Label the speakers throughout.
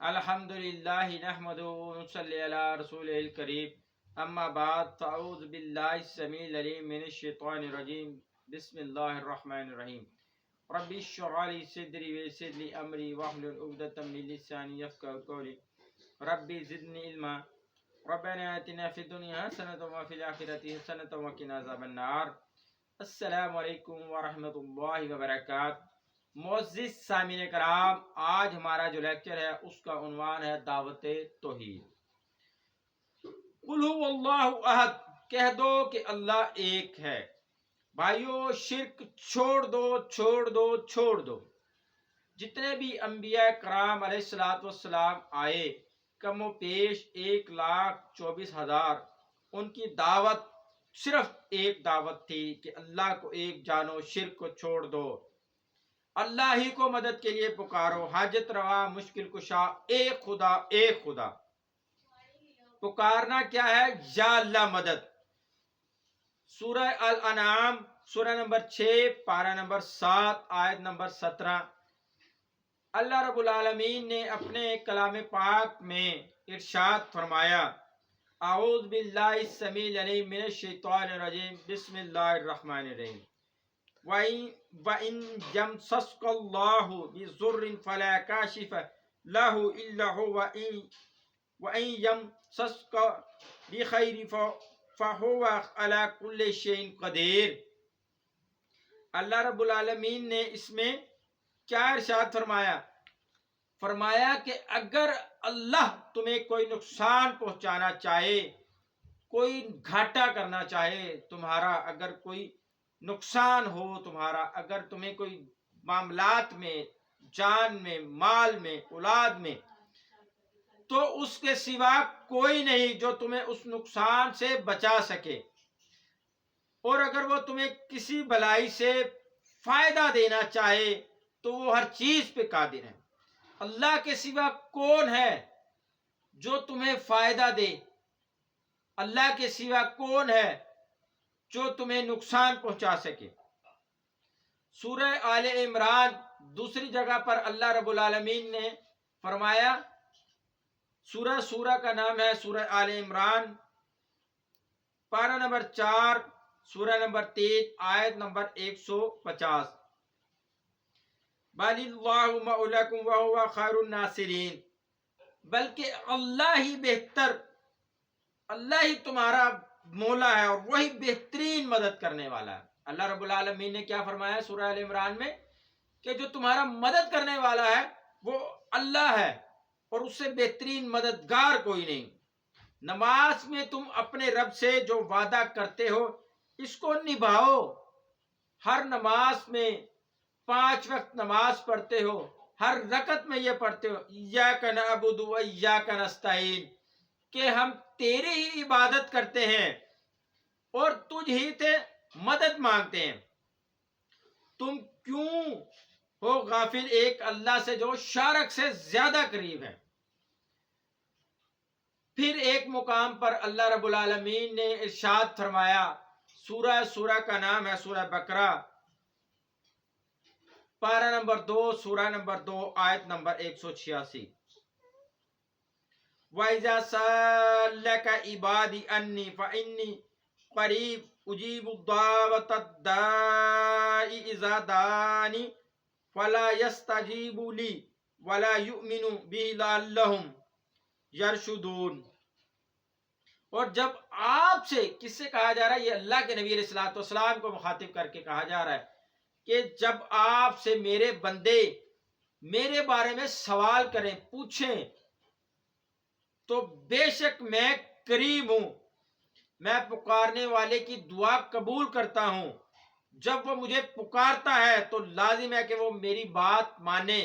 Speaker 1: الحمدللہ نحمدہ ونصلی علی رسول الکریم اما بعد فاعوذ باللہ السمیع العلیم من الشیطان الرجیم بسم اللہ الرحمن الرحیم رب اشرح لی صدری ویسر لی امری واحلل عقدۃ من لسانی یفقهوا قولی رب زدنی علما ربنا آتنا فی الدنیا حسنۃ وفی الآخرۃ حسنۃ وقنا عذاب النار۔ السلام علیکم ورحمۃ اللہ وبرکاتہ۔ معزز سامعین کرام، آج ہمارا جو لیکچر ہے اس کا عنوان ہے دعوت توحید۔ قل هو اللہ احد، کہہ دو کہ اللہ ایک ہے۔ بھائیو، شرک چھوڑ دو چھوڑ دو چھوڑ دو۔ جتنے بھی انبیاء کرام علیہ السلام آئے، کم و بیش 1,24,000، ان کی دعوت صرف ایک دعوت تھی کہ اللہ کو ایک جانو، شرک کو چھوڑ دو، اللہ ہی کو مدد کے لیے پکارو، حاجت روا مشکل کشا ایک خدا ایک خدا۔ پکارنا کیا ہے؟ یا اللہ مدد۔ سورہ الانعام سورہ نمبر 6 پارہ نمبر 7 آیت نمبر 17، اللہ رب العالمین نے اپنے کلام پاک میں ارشاد فرمایا، اعوذ باللہ السمیع العلیم من الشیطان الرجیم بسم اللہ الرحمن الرحیم وَإِن يَمْسَسْكَ اللَّهُ بِضُرٍّ فَلَا كَاشِفَ لَهُ إِلَّا هُوَ وَإِن يَمْسَسْكَ بِخَيْرٍ فَهُوَ عَلَى كُلِّ شَيْءٍ قَدِيرٌ۔ اللہ رب العالمین نے اس میں کیا ارشاد فرمایا؟ فرمایا کہ اگر اللہ تمہیں کوئی نقصان پہنچانا چاہے، کوئی گھاٹا کرنا چاہے تمہارا، اگر کوئی نقصان ہو تمہارا، اگر تمہیں کوئی معاملات میں، جان میں، مال میں، اولاد میں، تو اس کے سوا کوئی نہیں جو تمہیں اس نقصان سے بچا سکے، اور اگر وہ تمہیں کسی بلائی سے فائدہ دینا چاہے تو وہ ہر چیز پہ قادر ہے۔ اللہ کے سوا کون ہے جو تمہیں فائدہ دے؟ اللہ کے سوا کون ہے جو تمہیں نقصان پہنچا سکے؟ سورہ آل عمران دوسری جگہ پر اللہ رب العالمین نے فرمایا، سورہ کا نام ہے سورہ آل عمران، پارہ نمبر 4 سورہ نمبر 3 آیت نمبر 150، بَلِ اللَّهُ مَوْلَاكُمْ وَهُوَ خَيْرُ النَّاصِرِينَ، بلکہ اللہ ہی بہتر، اللہ ہی تمہارا مولا ہے اور وہی بہترین مدد کرنے والا ہے۔ اللہ رب العالمین نے کیا فرمایا سورہ آل عمران میں؟ کہ جو تمہارا مدد کرنے والا ہے وہ اللہ ہے، اور اس سے بہترین مددگار کوئی نہیں۔ نماز میں تم اپنے رب سے جو وعدہ کرتے ہو اس کو نبھاؤ۔ ہر نماز میں 5 وقت نماز پڑھتے ہو، ہر رکعت میں یہ پڑھتے ہو، ایاک نعبد و ایاک نستعین، کہ ہم تیری ہی عبادت کرتے ہیں اور تجھ ہی سے مدد مانگتے ہیں۔ تم کیوں ہو غافل ایک اللہ سے جو شارک سے زیادہ قریب ہے؟ پھر ایک مقام پر اللہ رب العالمین نے ارشاد فرمایا، سورہ کا نام ہے سورہ بقرہ، پارہ نمبر 2 سورہ نمبر 2 آیت نمبر 186، وَإِذَا سَأَلَكَ عِبَادِي عَنِّي فَإِنِّي قَرِيبٌ أُجِيبُ دَعْوَةَ الدَّاعِ إِذَا دَعَانِ فَلَا يَسْتَجِيبُوا لِي وَلَا يُؤْمِنُوا بِي لَعَلَّهُمْ يَرْشُدُونَ۔ اور جب آپ سے، کس سے کہا جا رہا ہے؟ یہ اللہ کے نبی علیہ الصلوۃ والسلام کو مخاطب کر کے کہا جا رہا ہے کہ جب آپ سے میرے بندے میرے بارے میں سوال کریں، پوچھیں، تو بے شک میں قریب ہوں، میں پکارنے والے کی دعا قبول کرتا ہوں۔ جب وہ مجھے پکارتا ہے تو لازم ہے کہ وہ میری بات مانے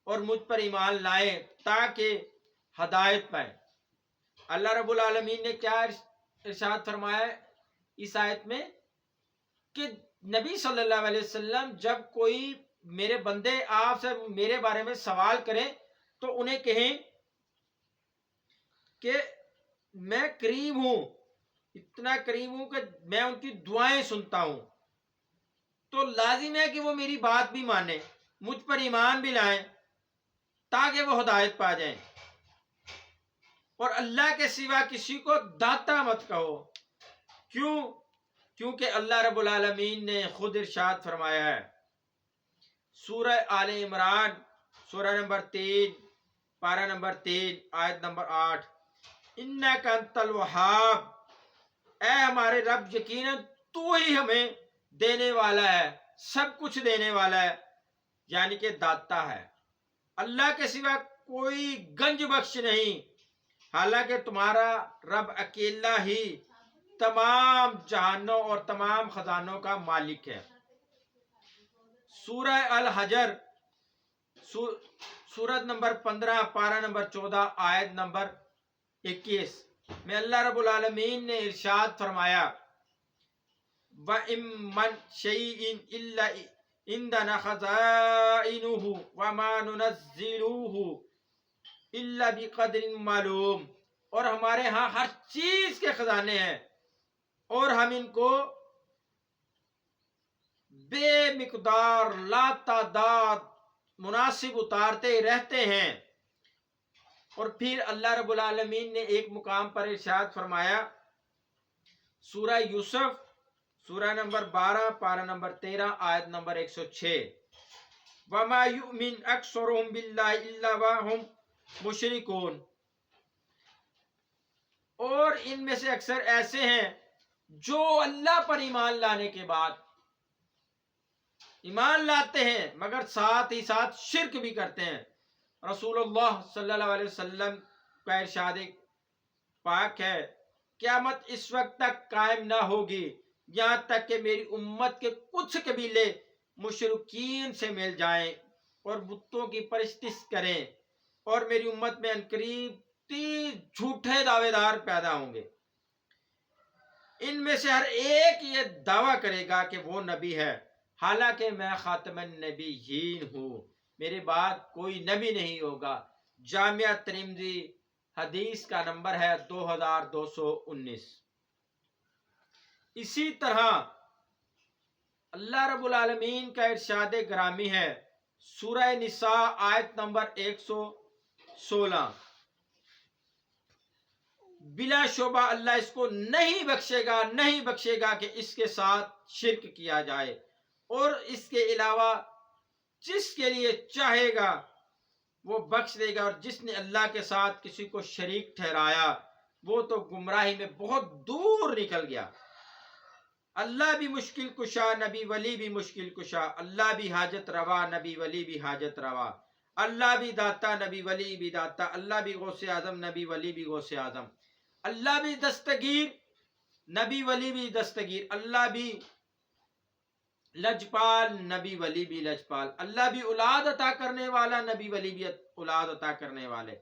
Speaker 1: اور مجھ پر ایمان لائے تاکہ ہدایت پائے۔ اللہ رب العالمین نے کیا ارشاد فرمایا اس آیت میں؟ کہ نبی صلی اللہ علیہ وسلم جب کوئی میرے بندے آپ سے میرے بارے میں سوال کریں تو انہیں کہیں کہ میں قریب ہوں، اتنا قریب ہوں کہ میں ان کی دعائیں سنتا ہوں۔ تو لازم ہے کہ وہ میری بات بھی مانیں، مجھ پر ایمان بھی لائیں تاکہ وہ ہدایت پا جائیں۔ اور اللہ کے سوا کسی کو داتا مت کہو. کیوں؟ کیونکہ اللہ رب العالمین نے خود ارشاد فرمایا ہے سورہ آل عمران سورہ نمبر 3 پارہ نمبر 3 آیت نمبر 8، انک انت الوہاب، اے ہمارے رب یقیناً تو ہی ہمیں دینے والا ہے، سب کچھ دینے والا ہے، یعنی کہ داتا ہے. اللہ کے سوا کوئی گنج بخش نہیں، حالانکہ تمہارا رب اکیلا ہی تمام جہانوں اور تمام خزانوں کا مالک ہے. سورہ الحجر سورت نمبر 15 پارہ نمبر 14 آیت نمبر 21 میں اللہ رب العالمین نے ارشاد فرمایا وَإِن مِّن شَيْءٍ إِلَّا عِندَنَا خَزَائِنُهُ وَمَا نُنَزِّلُهُ إِلَّا بِقَدْرٍ مَّعْلُومٍ، اور ہمارے ہاں ہر چیز کے خزانے ہیں اور ہم ان کو بے مقدار لا تعداد مناسب اتارتے رہتے ہیں. اور پھر اللہ رب العالمین نے ایک مقام پر ارشاد فرمایا سورہ یوسف سورہ نمبر 12 پارہ نمبر 13 آیت نمبر 106، وَمَا يُؤْمِنْ أَكْثَرُهُمْ بِاللَّهِ إِلَّا وَهُمْ مُشْرِكُونَ، اور ان میں سے اکثر ایسے ہیں جو اللہ پر ایمان لانے کے بعد ایمان لاتے ہیں مگر ساتھ ہی ساتھ شرک بھی کرتے ہیں. رسول اللہ صلی اللہ علیہ وسلم کا ارشاد پاک ہے قیامت اس وقت تک قائم نہ ہوگی یہاں تک کہ میری امت کے کچھ قبیلے مشرکین سے مل جائیں اور بتوں کی پرستش کریں، اور میری امت میں عنقریب 30 جھوٹے دعوے دار پیدا ہوں گے. ان میں سے ہر ایک یہ دعویٰ کرے گا کہ وہ نبی ہے، حالانکہ میں خاتم النبیین ہوں، میرے بعد کوئی نبی نہیں ہوگا. جامعہ ترمذی حدیث کا نمبر ہے 2219. اسی طرح اللہ رب العالمین کا ارشاد گرامی ہے سورہ نساء آیت نمبر 116، بلا شبہ اللہ اس کو نہیں بخشے گا کہ اس کے ساتھ شرک کیا جائے، اور اس کے علاوہ جس کے لیے چاہے گا وہ بخش دے گا، اور جس نے اللہ کے ساتھ کسی کو شریک ٹھہرایا وہ تو گمراہی میں بہت دور نکل گیا. اللہ بھی مشکل کشا، نبی ولی بھی مشکل کشا، اللہ بھی حاجت روا، نبی ولی بھی حاجت روا، اللہ بھی داتا، نبی ولی بھی داتا، اللہ بھی غوث اعظم، نبی ولی بھی غوث اعظم، اللہ بھی دستگیر، نبی ولی بھی دستگیر، اللہ بھی لجپال، نبی ولی بھی لجپال، اللہ بھی اولاد عطا کرنے والا، نبی ولی بھی اولاد عطا کرنے والے،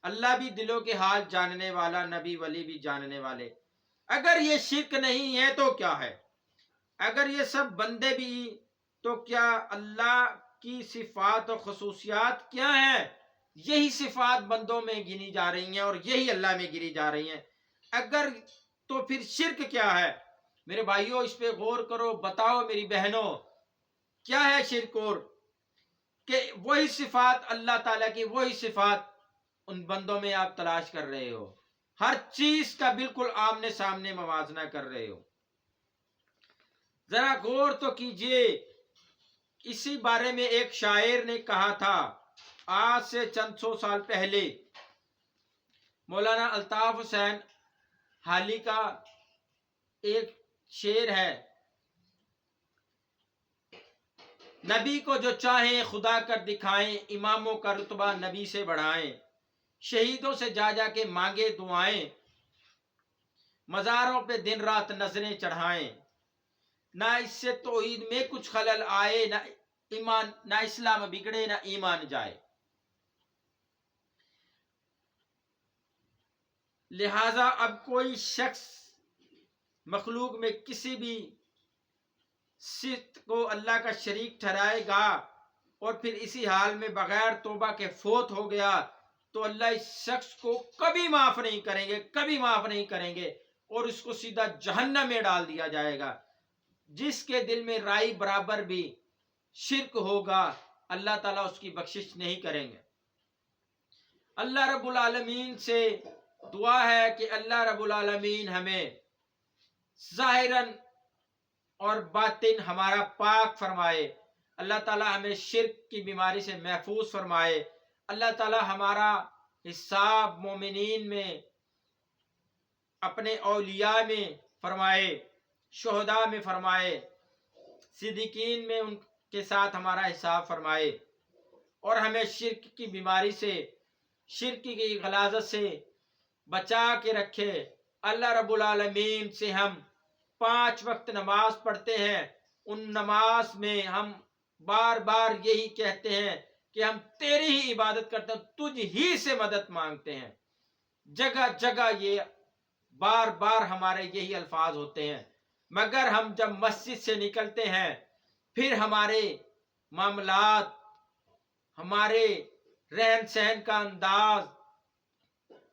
Speaker 1: اللہ بھی دلوں کے حال جاننے والا، نبی ولی بھی جاننے والے. اگر یہ شرک نہیں ہے تو کیا ہے؟ اگر یہ سب بندے بھی تو کیا اللہ کی صفات و خصوصیات کیا ہیں؟ یہی صفات بندوں میں گنی جا رہی ہیں اور یہی اللہ میں گنی جا رہی ہیں. اگر تو پھر شرک کیا ہے؟ میرے بھائیوں اس پہ غور کرو، بتاؤ میری بہنوں کیا ہے شرک؟ اور کہ وہی صفات اللہ تعالیٰ کی، وہی صفات ان بندوں میں آپ تلاش کر رہے ہو، ہر چیز کا بالکل آمنے سامنے موازنہ کر رہے ہو. ذرا غور تو کیجئے، اسی بارے میں ایک شاعر نے کہا تھا آج سے چند سو سال پہلے. مولانا الطاف حسین حالی کا ایک شعر ہے، نبی کو جو چاہیں خدا کر دکھائیں، اماموں کا رتبہ نبی سے بڑھائیں، شہیدوں سے جا جا کے مانگے دعائیں، مزاروں پہ دن رات نظریں چڑھائیں، نہ اس سے توحید میں کچھ خلل آئے، نہ اسلام بگڑے نہ ایمان جائے. لہذا اب کوئی شخص مخلوق میں کسی بھی صفت کو اللہ کا شریک ٹھہرائے گا اور پھر اسی حال میں بغیر توبہ کے فوت ہو گیا تو اللہ اس شخص کو کبھی معاف نہیں کریں گے، کبھی معاف نہیں کریں گے، اور اس کو سیدھا جہنم میں ڈال دیا جائے گا. جس کے دل میں رائی برابر بھی شرک ہوگا اللہ تعالیٰ اس کی بخشش نہیں کریں گے. اللہ رب العالمین سے دعا ہے کہ اللہ رب العالمین ہمیں ظاہراً اور باطن ہمارا پاک فرمائے، اللہ تعالی ہمیں شرک کی بیماری سے محفوظ فرمائے، اللہ تعالی ہمارا حساب مومنین میں، اپنے اولیاء میں فرمائے، شہداء میں فرمائے، صدیقین میں ان کے ساتھ ہمارا حساب فرمائے، اور ہمیں شرک کی بیماری سے، شرک کی غلاظت سے بچا کے رکھے۔ اللہ رب العالمین سے ہم 5 وقت نماز پڑھتے ہیں، ان نماز میں ہم بار بار یہی کہتے ہیں کہ ہم تیری ہی عبادت کرتے ہیں، تجھ ہی سے مدد مانگتے ہیں۔ جگہ جگہ یہ بار بار ہمارے یہی الفاظ ہوتے ہیں، مگر ہم جب مسجد سے نکلتے ہیں پھر ہمارے معاملات، ہمارے رہن سہن کا انداز،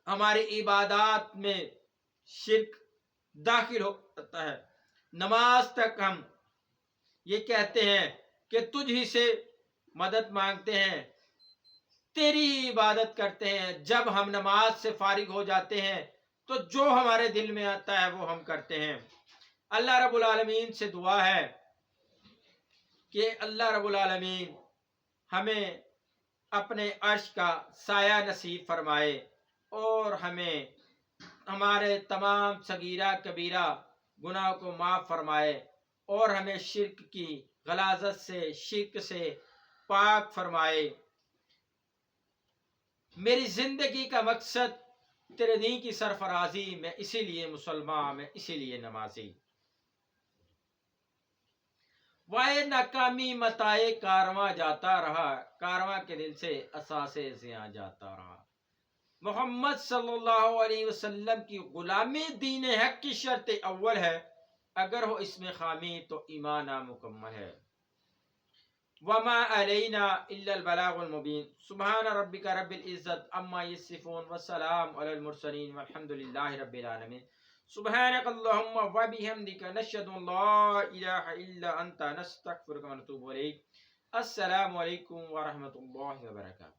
Speaker 1: ہماری عبادات میں شرک داخل ہو جاتا ہے۔ نماز تک ہم یہ کہتے ہیں کہ تجھ ہی سے مدد مانگتے ہیں، تیری ہی عبادت کرتے ہیں۔ جب ہم نماز سے فارغ ہو جاتے ہیں تو جو ہمارے دل میں آتا ہے وہ ہم کرتے ہیں۔ اللہ رب العالمین سے دعا ہے کہ اللہ رب العالمین ہمیں اپنے عرش کا سایہ نصیب فرمائے، اور ہمیں ہمارے تمام صغیرہ کبیرہ گناہ کو معاف فرمائے، اور ہمیں شرک کی غلاظت سے، شرک سے پاک فرمائے۔ میری زندگی کا مقصد تیرے دین کی سرفرازی، میں اسی لیے مسلمان، میں اسی لیے نمازی۔ وائے ناکامی متائے کارواں جاتا رہا، کارواں کے دل سے اساسے زیاں جاتا رہا۔ محمد صلی اللہ علیہ وسلم کی غلامی دین حق کی شرط اول ہے، اگر ہو اس میں خامی تو ایمان نامکمل ہے۔ وما علینا الا البلاغ المبین۔ سبحان ربک رب العزت عما یصفون والسلام علی المرسلین والحمد للہ رب العالمین۔ سبحانک اللہم وبحمدک نشہد ان لا الہ الا انت نستغفرک ونتوب الیک۔ السلام علیکم ورحمۃ اللہ وبرکاتہ۔